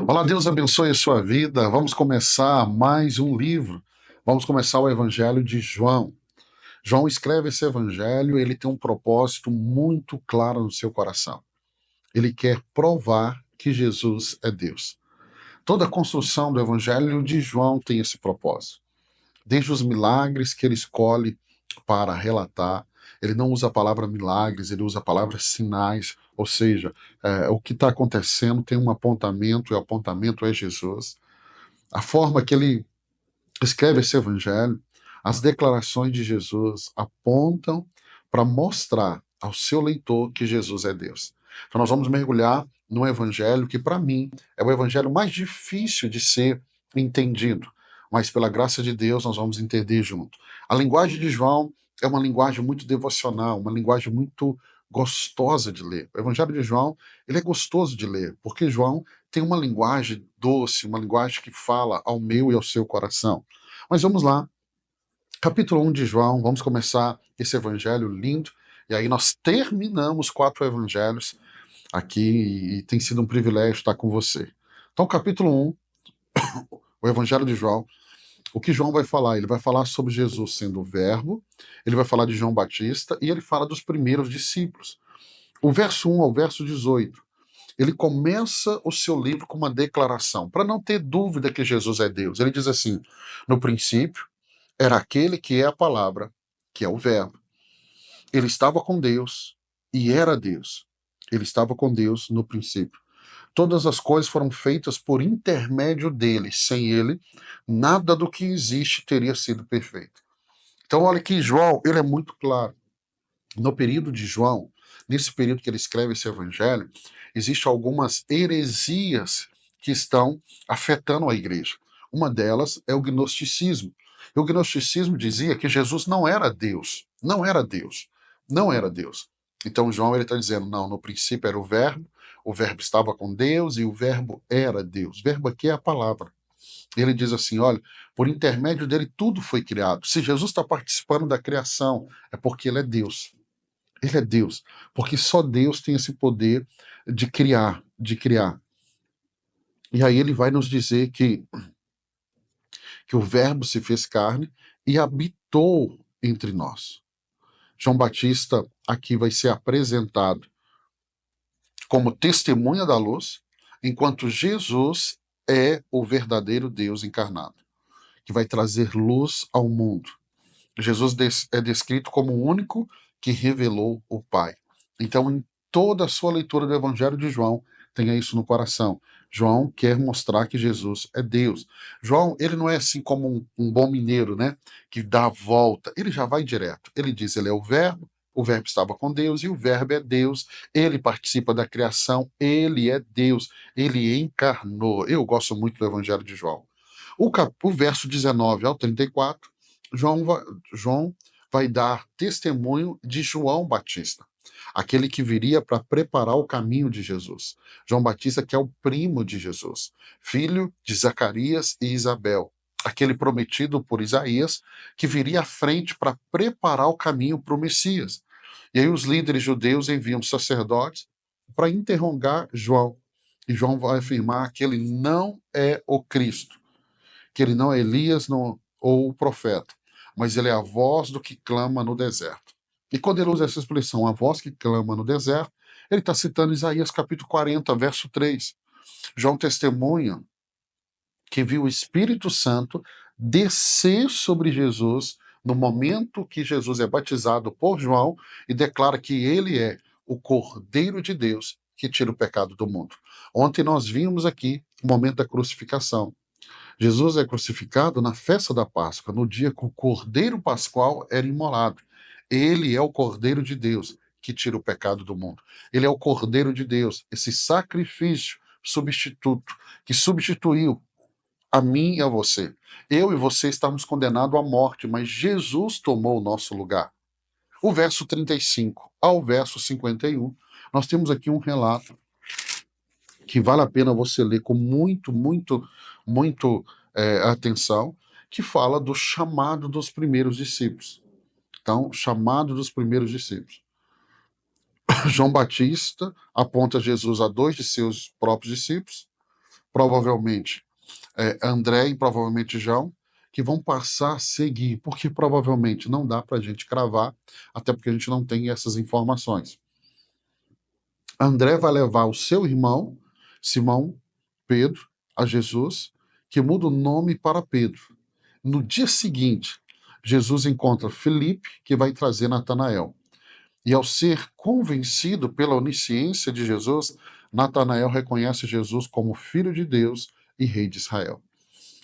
Olá, Deus abençoe a sua vida. Vamos começar mais um livro. Vamos começar o Evangelho de João. João escreve esse evangelho, ele tem um propósito muito claro no seu coração. Ele quer provar que Jesus é Deus. Toda a construção do evangelho de João tem esse propósito. Desde os milagres que ele escolhe para relatar, ele não usa a palavra milagres, ele usa a palavra sinais, ou seja, o que está acontecendo tem um apontamento, e o apontamento é Jesus. A forma que ele escreve esse evangelho, as declarações de Jesus apontam para mostrar ao seu leitor que Jesus é Deus. Então nós vamos mergulhar no evangelho que, para mim, é o evangelho mais difícil de ser entendido, mas pela graça de Deus nós vamos entender junto. A linguagem de João é uma linguagem muito devocional, uma linguagem muito gostosa de ler. O evangelho de João, ele é gostoso de ler, porque João tem uma linguagem doce, uma linguagem que fala ao meu e ao seu coração. Mas vamos lá, capítulo 1 de João, vamos começar esse evangelho lindo, e aí nós terminamos 4 evangelhos aqui, e tem sido um privilégio estar com você. Então, capítulo 1, o evangelho de João, o que João vai falar? Ele vai falar sobre Jesus sendo o verbo, ele vai falar de João Batista, e ele fala dos primeiros discípulos. O verso 1 ao verso 18, ele começa o seu livro com uma declaração, para não ter dúvida que Jesus é Deus. Ele diz assim: no princípio era aquele que é a palavra, que é o verbo. Ele estava com Deus e era Deus. Ele estava com Deus no princípio. Todas as coisas foram feitas por intermédio dele. Sem ele, nada do que existe teria sido perfeito. Então, olha que João, ele é muito claro. No período de João, nesse período que ele escreve esse evangelho, existem algumas heresias que estão afetando a igreja. Uma delas é o gnosticismo. E o gnosticismo dizia que Jesus não era Deus, não era Deus, não era Deus. Então João ele está dizendo, não, no princípio era o verbo estava com Deus e o verbo era Deus. O verbo aqui é a palavra. Ele diz assim, olha, por intermédio dele tudo foi criado. Se Jesus está participando da criação, é porque ele é Deus. Ele é Deus, porque só Deus tem esse poder de criar, de criar. E aí ele vai nos dizer que o verbo se fez carne e habitou entre nós. João Batista aqui vai ser apresentado como testemunha da luz, enquanto Jesus é o verdadeiro Deus encarnado, que vai trazer luz ao mundo. Jesus é descrito como o único que revelou o Pai. Então, em toda a sua leitura do Evangelho de João, tenha isso no coração. João quer mostrar que Jesus é Deus. João, ele não é assim como um bom mineiro, né? Que dá a volta. Ele já vai direto. Ele diz, ele é o verbo estava com Deus e o verbo é Deus. Ele participa da criação, ele é Deus. Ele encarnou. Eu gosto muito do Evangelho de João. O verso 19 ao 34, João vai dar testemunho de João Batista, aquele que viria para preparar o caminho de Jesus. João Batista, que é o primo de Jesus, filho de Zacarias e Isabel, aquele prometido por Isaías, que viria à frente para preparar o caminho para o Messias. E aí os líderes judeus enviam sacerdotes para interrogar João. E João vai afirmar que ele não é o Cristo, que ele não é Elias ou o profeta, mas ele é a voz do que clama no deserto. E quando ele usa essa expressão, a voz que clama no deserto, ele está citando Isaías capítulo 40, verso 3. João testemunha que viu o Espírito Santo descer sobre Jesus no momento que Jesus é batizado por João e declara que ele é o Cordeiro de Deus que tira o pecado do mundo. Ontem nós vimos aqui o momento da crucificação. Jesus é crucificado na festa da Páscoa, no dia que o Cordeiro Pascual era imolado. Ele é o Cordeiro de Deus que tira o pecado do mundo. Ele é o Cordeiro de Deus, esse sacrifício substituto que substituiu a mim e a você. Eu e você estamos condenados à morte, mas Jesus tomou o nosso lugar. O verso 35 ao verso 51, nós temos aqui um relato que vale a pena você ler com muito atenção, que fala do chamado dos primeiros discípulos. Então, chamado dos primeiros discípulos. João Batista aponta Jesus a 2 de seus próprios discípulos, provavelmente André e provavelmente João, que vão passar a seguir, porque provavelmente não dá para a gente cravar, até porque a gente não tem essas informações. André vai levar o seu irmão, Simão Pedro, a Jesus, que muda o nome para Pedro. No dia seguinte, Jesus encontra Felipe, que vai trazer Natanael. E ao ser convencido pela onisciência de Jesus, Natanael reconhece Jesus como Filho de Deus e Rei de Israel.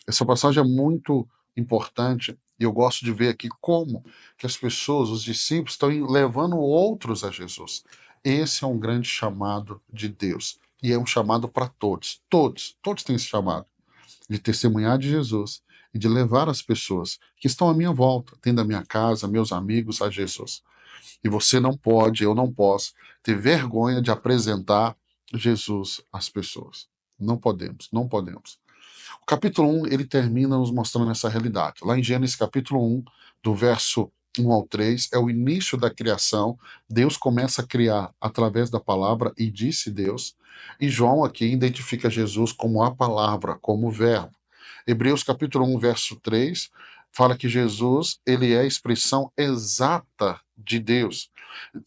Essa passagem é muito importante e eu gosto de ver aqui como que as pessoas, os discípulos, estão levando outros a Jesus. Esse é um grande chamado de Deus e é um chamado para todos. Todos têm esse chamado de testemunhar de Jesus e de levar as pessoas que estão à minha volta, dentro da minha casa, meus amigos, a Jesus. E você não pode, eu não posso, ter vergonha de apresentar Jesus às pessoas. Não podemos, não podemos. O capítulo 1, ele termina nos mostrando essa realidade. Lá em Gênesis capítulo 1, do verso 1 ao 3, é o início da criação. Deus começa a criar através da palavra, e disse Deus. E João aqui identifica Jesus como a palavra, como o verbo. Hebreus capítulo 1, verso 3, fala que Jesus, ele é a expressão exata de Deus.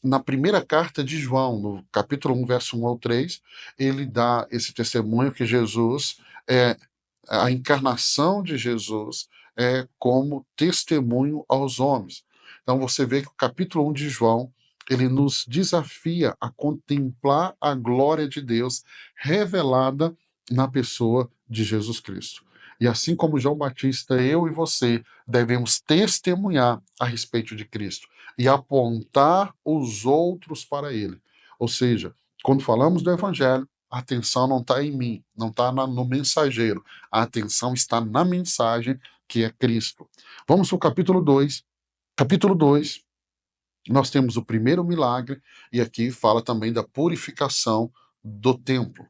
Na primeira carta de João, no capítulo 1, verso 1 ao 3, ele dá esse testemunho que Jesus é a encarnação de Jesus é como testemunho aos homens. Então você vê que o capítulo 1 de João, ele nos desafia a contemplar a glória de Deus revelada na pessoa de Jesus Cristo. E assim como João Batista, eu e você devemos testemunhar a respeito de Cristo e apontar os outros para ele. Ou seja, quando falamos do evangelho, a atenção não está em mim, não está no mensageiro. A atenção está na mensagem, que é Cristo. Vamos para o capítulo 2. Capítulo 2, nós temos o primeiro milagre, e aqui fala também da purificação do templo.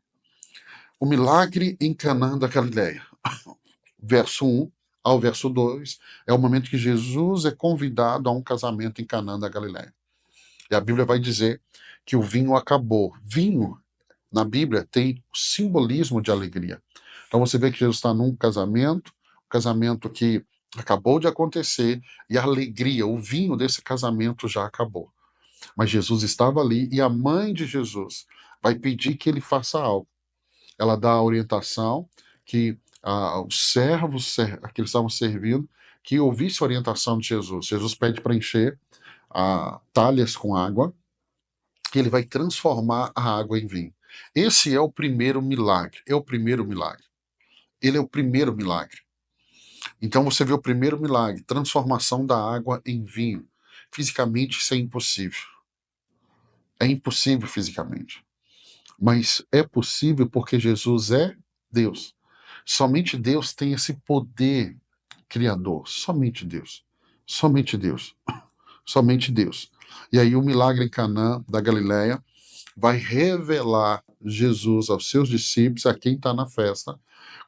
O milagre em Canaã da Galileia. Verso 1 ao verso 2 é o momento que Jesus é convidado a um casamento em Canaã da Galileia. E a Bíblia vai dizer que o vinho acabou. Vinho, na Bíblia, tem simbolismo de alegria. Então você vê que Jesus está num casamento, um casamento que acabou de acontecer, e a alegria, o vinho desse casamento já acabou. Mas Jesus estava ali e a mãe de Jesus vai pedir que ele faça algo. Ela dá a orientação que os servos que eles estavam servindo, que ouvisse a orientação de Jesus. Jesus pede para encher talhas com água, que ele vai transformar a água em vinho. Esse é o primeiro milagre. É o primeiro milagre. Ele é o primeiro milagre. Então você vê o primeiro milagre, transformação da água em vinho. Fisicamente isso é impossível. É impossível fisicamente. Mas é possível porque Jesus é Deus. Somente Deus tem esse poder criador. Somente Deus. Somente Deus. Somente Deus. E aí o milagre em Canaã da Galileia vai revelar Jesus aos seus discípulos, a quem está na festa,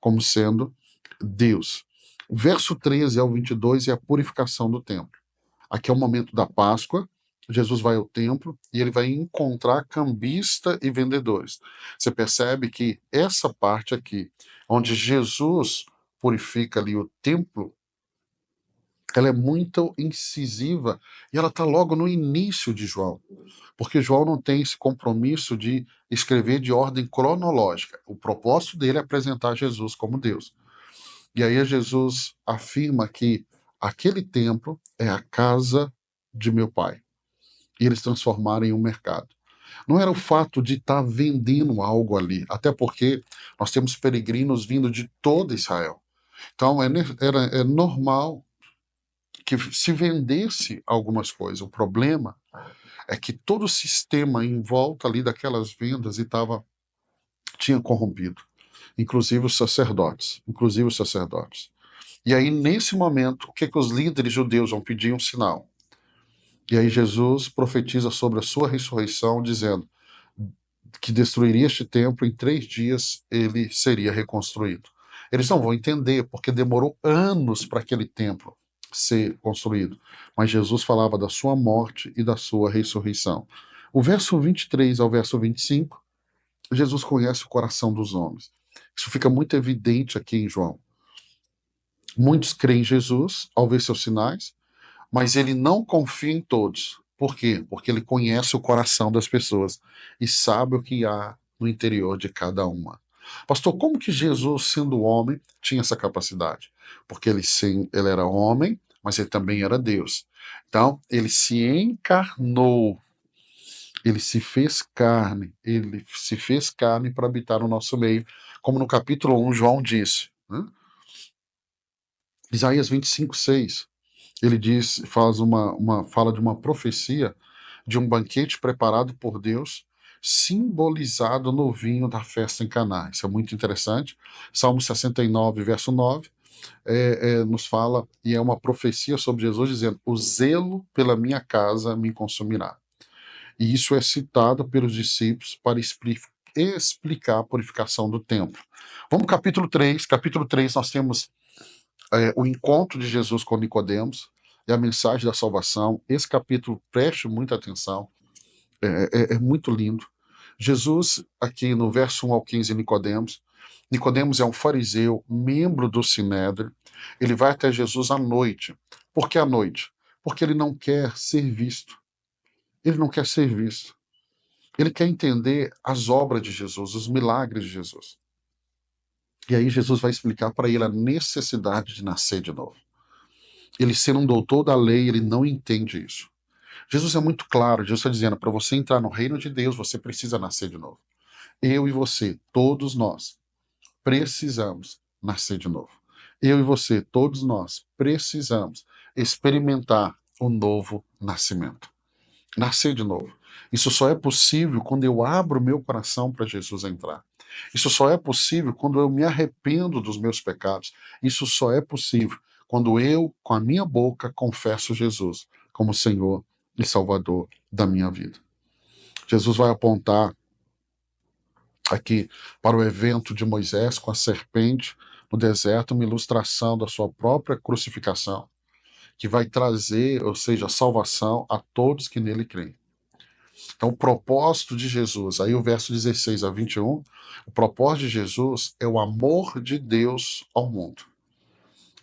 como sendo Deus. O verso 13 ao 22 é a purificação do templo. Aqui é o momento da Páscoa. Jesus vai ao templo e ele vai encontrar cambista e vendedores. Você percebe que essa parte aqui, onde Jesus purifica ali o templo, ela é muito incisiva e ela está logo no início de João, porque João não tem esse compromisso de escrever de ordem cronológica. O propósito dele é apresentar Jesus como Deus. E aí Jesus afirma que aquele templo é a casa de meu pai. E eles transformaram em um mercado. Não era o fato de estar vendendo algo ali, até porque nós temos peregrinos vindo de toda Israel. Então é normal que se vendesse algumas coisas. O problema é que todo o sistema em volta ali daquelas vendas tinha corrompido, inclusive os sacerdotes, inclusive os sacerdotes. E aí, nesse momento, o que os líderes judeus vão pedir? Um sinal. E aí Jesus profetiza sobre a sua ressurreição, dizendo que destruiria este templo, em 3 dias ele seria reconstruído. Eles não vão entender, porque demorou anos para aquele templo ser construído. Mas Jesus falava da sua morte e da sua ressurreição. O verso 23 ao verso 25, Jesus conhece o coração dos homens. Isso fica muito evidente aqui em João. Muitos creem em Jesus ao ver seus sinais, mas ele não confia em todos. Por quê? Porque ele conhece o coração das pessoas e sabe o que há no interior de cada uma. Pastor, como que Jesus, sendo homem, tinha essa capacidade? Porque ele, sim, ele era homem, mas ele também era Deus. Então, ele se encarnou, ele se fez carne para habitar no nosso meio, como no capítulo 1, João disse. Né? Isaías 25:6. Ele diz, fala de uma profecia de um banquete preparado por Deus, simbolizado no vinho da festa em Caná. Isso é muito interessante. Salmo 69, verso 9, nos fala, e é uma profecia sobre Jesus, dizendo: o zelo pela minha casa me consumirá. E isso é citado pelos discípulos para explicar a purificação do templo. Vamos ao capítulo 3. Capítulo 3 nós temos o encontro de Jesus com Nicodemos e a mensagem da salvação. Esse capítulo, preste muita atenção, é muito lindo. Jesus, aqui no verso 1 ao 15, Nicodemos é um fariseu, membro do Sinédrio. Ele vai até Jesus à noite. Por que à noite? Porque ele não quer ser visto. Ele não quer ser visto. Ele quer entender as obras de Jesus, os milagres de Jesus. E aí Jesus vai explicar para ele a necessidade de nascer de novo. Ele sendo um doutor da lei, ele não entende isso. Jesus é muito claro, Jesus está dizendo, para você entrar no reino de Deus, você precisa nascer de novo. Eu e você, todos nós, precisamos nascer de novo. Eu e você, todos nós, precisamos experimentar o novo nascimento. Nascer de novo. Isso só é possível quando eu abro meu coração para Jesus entrar. Isso só é possível quando eu me arrependo dos meus pecados. Isso só é possível quando eu, com a minha boca, confesso Jesus como Senhor e Salvador da minha vida. Jesus vai apontar aqui para o evento de Moisés com a serpente no deserto, uma ilustração da sua própria crucificação, que vai trazer, ou seja, salvação a todos que nele creem. Então, o propósito de Jesus, aí o verso 16 a 21, o propósito de Jesus é o amor de Deus ao mundo.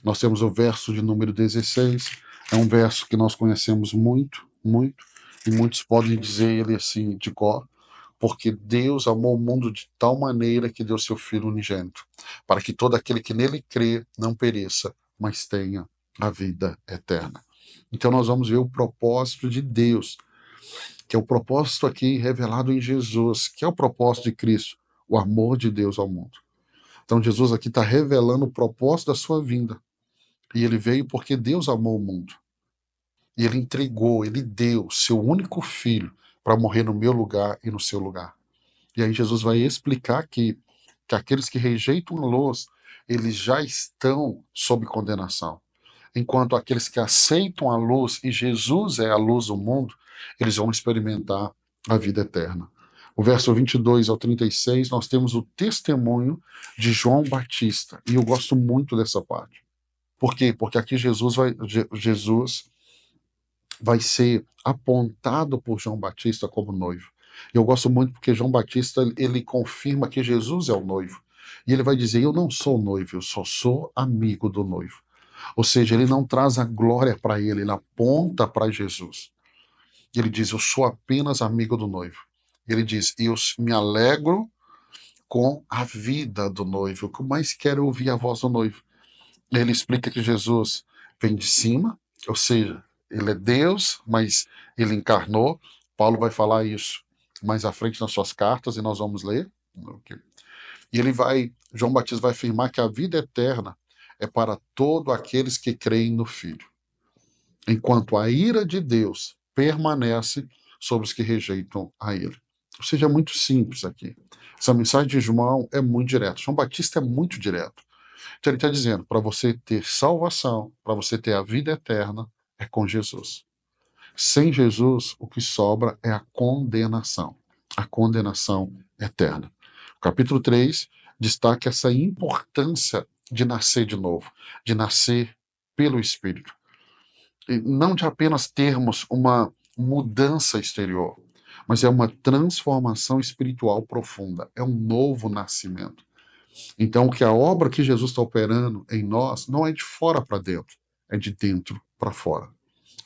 Nós temos o verso de número 16, é um verso que nós conhecemos muito, muito, e muitos podem dizer ele assim de cor, porque Deus amou o mundo de tal maneira que deu seu Filho unigênito, para que todo aquele que nele crê não pereça, mas tenha a vida eterna. Então nós vamos ver o propósito de Deus, que é o propósito aqui revelado em Jesus, que é o propósito de Cristo, o amor de Deus ao mundo. Então Jesus aqui está revelando o propósito da sua vinda. E ele veio porque Deus amou o mundo. E ele entregou, ele deu seu único filho para morrer no meu lugar e no seu lugar. E aí Jesus vai explicar que aqueles que rejeitam a luz, eles já estão sob condenação. Enquanto aqueles que aceitam a luz, e Jesus é a luz do mundo, eles vão experimentar a vida eterna. O verso 22 ao 36, nós temos o testemunho de João Batista. E eu gosto muito dessa parte. Por quê? Porque aqui Jesus vai ser apontado por João Batista como noivo. Eu gosto muito porque João Batista, ele confirma que Jesus é o noivo. E ele vai dizer, eu não sou noivo, eu só sou amigo do noivo. Ou seja, ele não traz a glória para ele aponta para Jesus. Ele diz, eu sou apenas amigo do noivo. Ele diz, eu me alegro com a vida do noivo. O que eu mais quero é ouvir a voz do noivo. Ele explica que Jesus vem de cima, ou seja, ele é Deus, mas ele encarnou. Paulo vai falar isso mais à frente nas suas cartas e nós vamos ler. Okay. E João Batista vai afirmar que a vida eterna é para todos aqueles que creem no Filho, enquanto a ira de Deus permanece sobre os que rejeitam a ele. Ou seja, é muito simples aqui. Essa mensagem de João é muito direta. João Batista é muito direto. Então ele está dizendo, para você ter salvação, para você ter a vida eterna, é com Jesus. Sem Jesus, o que sobra é a condenação eterna. O capítulo 3 destaca essa importância de nascer de novo, de nascer pelo Espírito. E não de apenas termos uma mudança exterior, mas é uma transformação espiritual profunda, é um novo nascimento. Então, que a obra que Jesus está operando em nós não é de fora para dentro, é de dentro para fora.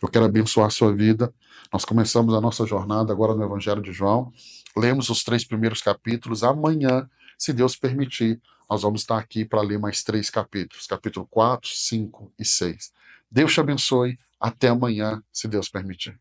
Eu quero abençoar a sua vida. Nós começamos a nossa jornada agora no Evangelho de João. Lemos os 3 primeiros capítulos. Amanhã, se Deus permitir, nós vamos estar aqui para ler mais 3 capítulos, capítulo 4, 5 e 6. Deus te abençoe. Até amanhã, se Deus permitir.